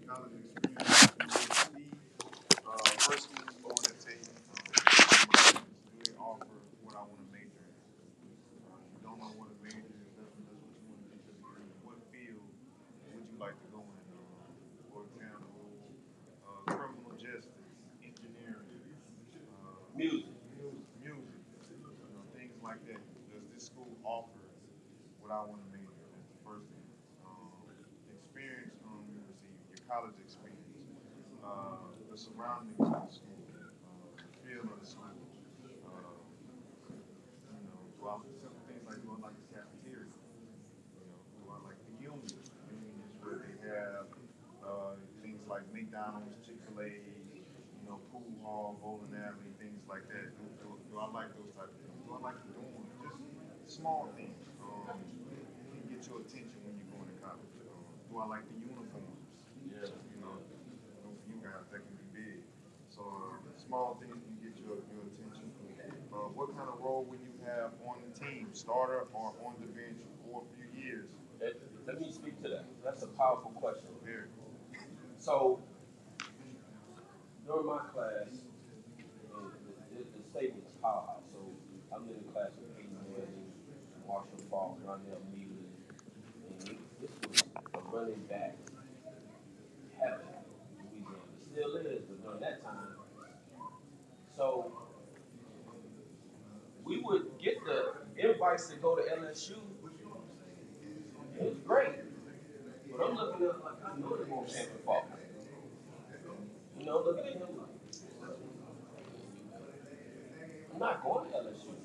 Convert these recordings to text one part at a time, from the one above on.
college experience in first thing you want to take, do they offer what I want to major in? If you don't know what a major is, that's what you want to get your degree. What field would you like to go in? For example, criminal justice, engineering, Music. music, things like that. Does this school offer what I want to major in? That's the first thing. Experience you receive, your college experience, the surroundings of the school, the feel of the school. Do I simple things like do I like the cafeteria? Do I like the unions? Unions where they have things like McDonald's, Chick-fil-A, pool hall, bowling alley, things like that. Do I like those type of things? Do I like the dorm? Just small things can get your attention when you're going to college. Do I like the uniforms? Yeah. For you guys, that can be big. So small things can get your attention. What kind of role will you have on the team, starter or on the bench for a few years? Let me speak to that. That's a powerful question. Very. So, during my class, the statement is powerhouse. So, I'm in the class with Peyton Manning, Marshall Falk, Ronell Mealy, and this was a running back heaven in Louisiana. It still is, but during that time. So, we would get the invites to go to LSU. It was great. But I'm looking at like, I know they're going to Hampton Falk. Looking at him like, I'm not going to LSU.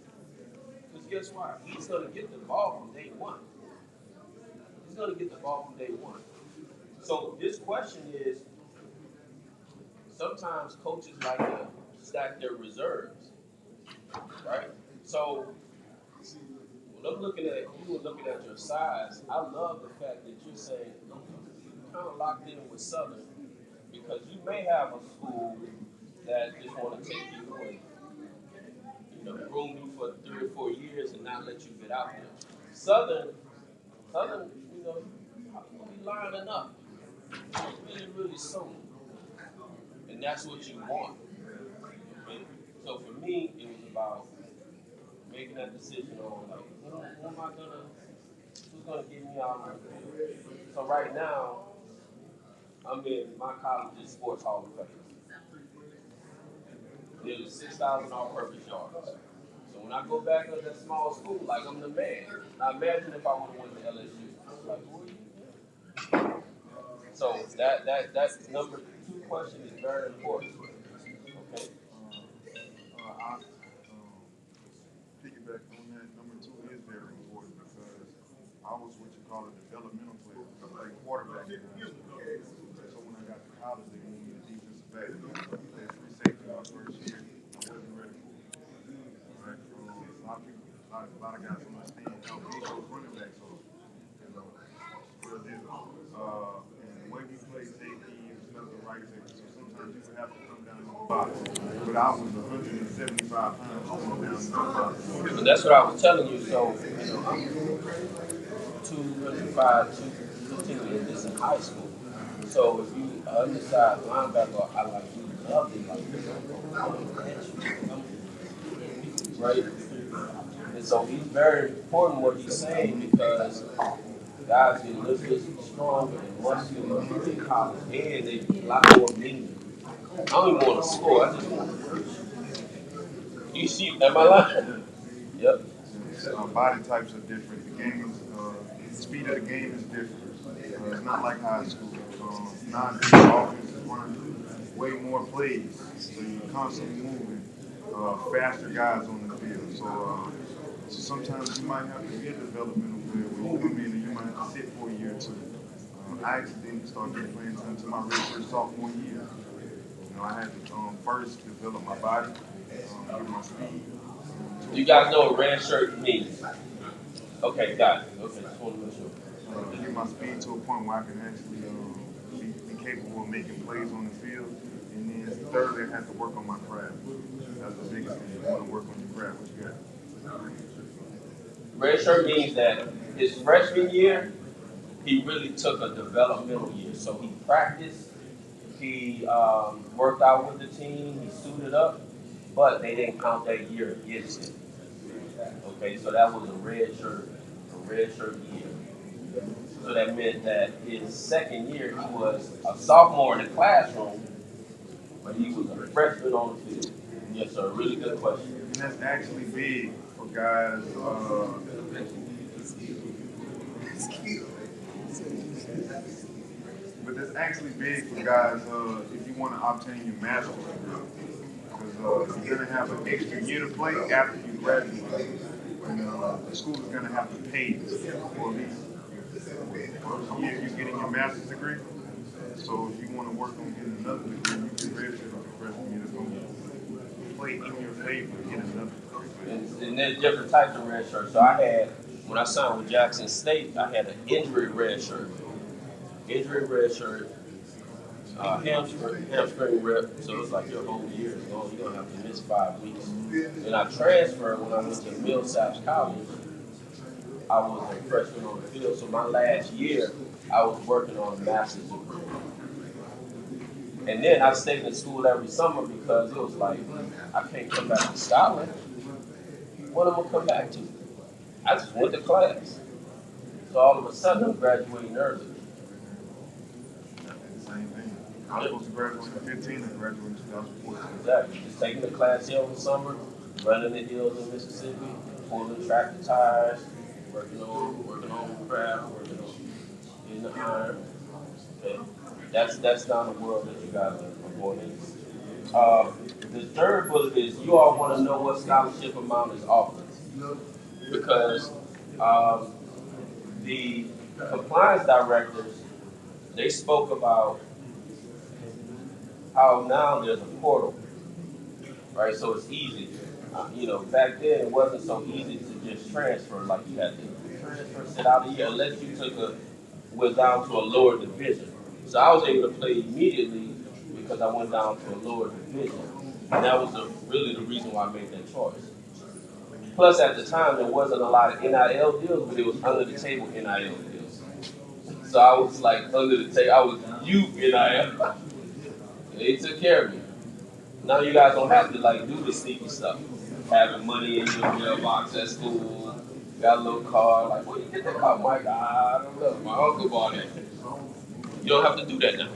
Because guess what? He's going to get the ball from day one. He's going to get the ball from day one. So this question is, sometimes coaches like to stack their reserves, right? So when I'm looking at you and looking at your size, I love the fact that you're saying you're kind of locked in with Southern because you may have a school that just want to take you and groom you for 3 or 4 years and not let you get out there. Southern, you'll be lining up really, really soon, and that's what you want. Okay? So for me, it was about making that decision on like, who am I who's gonna get me out of the field? So right now, I'm in my college's sports hall of fame. Nearly 6,000 all-purpose yards. So when I go back to that small school, like I'm the man. Now imagine if I would have went to LSU. Like, who are you? So that number 2 question is very important. Okay. I piggyback on that. Number 2 is very important because I was what you call a developmental player. I played quarterback in high school. So when I got to college, they moved me to defensive back. I played free safety my first year. I wasn't ready for it. Right? A lot of guys understand how big those running backs are. Real deal. And the way we play safety is left and right safety. So sometimes you would have to come down in the box. But I was 175 pounds coming down in the box. But that's what I was telling you. So, I'm 205, 215, and this in high school. So if you undersized linebacker, I like you love it, right? And so he's very important what he's saying because guys get a little bit stronger and muscular in college, and they a lot more meaning. I don't even want to score. I just want to push. You see, am I lying? Yep. Body types are different. The game is, the speed of the game is different. It's not like high school. Nowadays, offense is running way more plays, so you're constantly moving. Faster guys on the field. So sometimes you might have to be a developmental player when you come in and you might have to sit for a year or two. I actually didn't start playing until my redshirt sophomore year. I had to first develop my body, get my speed. You guys know what red shirt means? Okay, got it. Okay, just want to make sure. Get my speed to a point where I can actually be capable of making plays on the field. And then thirdly, I had to work on my craft. That's the biggest thing. You want to work on your craft. What you got? Red shirt means that his freshman year, he really took a developmental year. So he practiced He worked out with the team. He suited up, but they didn't count that year against him. Okay, so that was a red shirt year. So that meant that his second year, he was a sophomore in the classroom, but he was a freshman on the field. Yes, sir. Really good question. And that's actually big for guys. But that's actually big for guys if you want to obtain your master's degree. Because you're going to have an extra year to play after you graduate. And the school is going to have to pay for at least first year you're getting your master's degree. So if you want to work on getting another degree, you can register for the freshman year. That's going to play in your favor to get another degree. And there's different types of red shirts. So I had, when I signed with Jackson State, I had an injury red shirt. Injury red shirt, hamstring rep, so it's like your whole year is gone. You're going to have to miss 5 weeks. And I transferred when I went to Millsaps College. I was a freshman on the field, so my last year, I was working on a master's degree. And then I stayed in school every summer because it was like, I can't come back to Scotland. What am I going to come back to? I just went to class. So all of a sudden, I'm graduating early. Same thing. I was supposed to graduate in 15 and graduate in 2014. Exactly. Just taking the class here over the summer, running the hills in Mississippi, pulling tractor tires, working on craft, working on in the iron. Okay. That's not the world that you guys are going into. The third bullet is you all want to know what scholarship amount is offered. Because the compliance directors, they spoke about how now there's a portal, right? So it's easy. Back then it wasn't so easy to just transfer like you had to transfer, sit out a year, unless you went down to a lower division. So I was able to play immediately because I went down to a lower division. And that was really the reason why I made that choice. Plus, at the time, there wasn't a lot of NIL deals, but it was under the table NIL deals. So I was like under the table. I was youth NIL. They took care of me. Now you guys don't have to do the sneaky stuff. Having money in your mailbox at school, got a little car. Like, where you get that car? I'm like, I don't know. My uncle bought it. You don't have to do that now,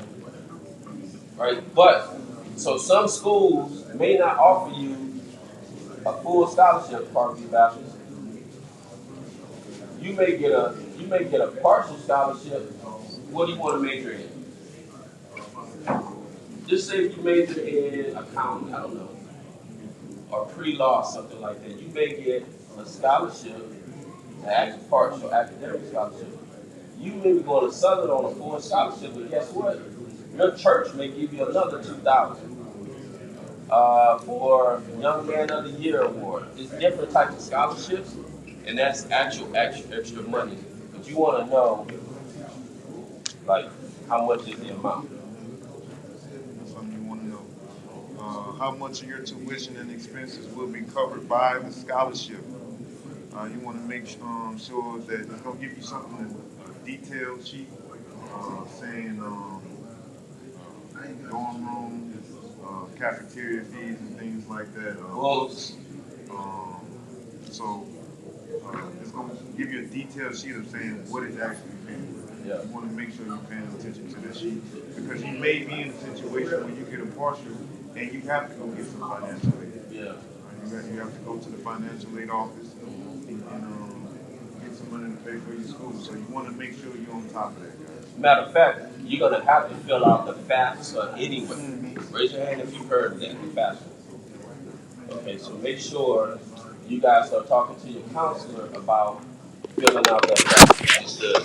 right? But so some schools may not offer you a full scholarship, Parkview Baptist. You may get a partial scholarship. What do you want to major in? Just say if you major in accounting, I don't know, or pre-law, something like that. You may get a scholarship, an partial academic scholarship. You may be going to Southern on a full scholarship, but guess what? Your church may give you another $2,000 for Young Man of the Year award. It's different types of scholarships, and that's actual extra money. But you want to know, how much is the amount? That's something you want to know. How much of your tuition and expenses will be covered by the scholarship? You want to make sure that it's going to give you something, a detailed sheet saying dorm room, cafeteria fees and things like that. Books. So it's going to give you a detailed sheet of saying what it's actually paying. Yeah. You want to make sure you're paying attention to this sheet because you may be in a situation where you get a partial and you have to go get some financial aid. Yeah. You have to go to the financial aid office and get some money to pay for your school. So you want to make sure you're on top of that, guys. Matter of fact, you're going to have to fill out the FAFSA anyway. Mm-hmm. Raise your hand if you've heard of that, the FAFSA. Okay, so make sure you guys are talking to your counselor about filling out that FAFSA. It's the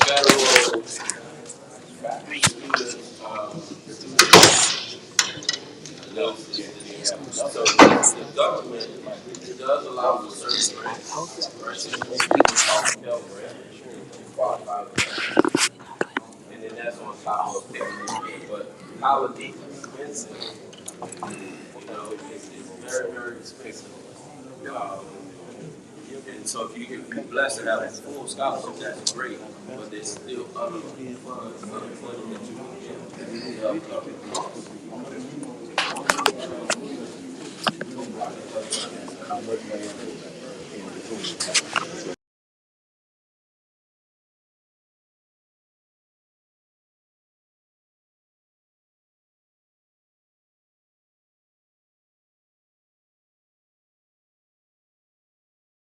federal so the government does allow for certain grants, and then that's on top of paying. But college is expensive. It's very, very expensive. And so if you're blessed to have a full scholarship, that's great. But there's still other funds, other funding that you can get to help cover the cost.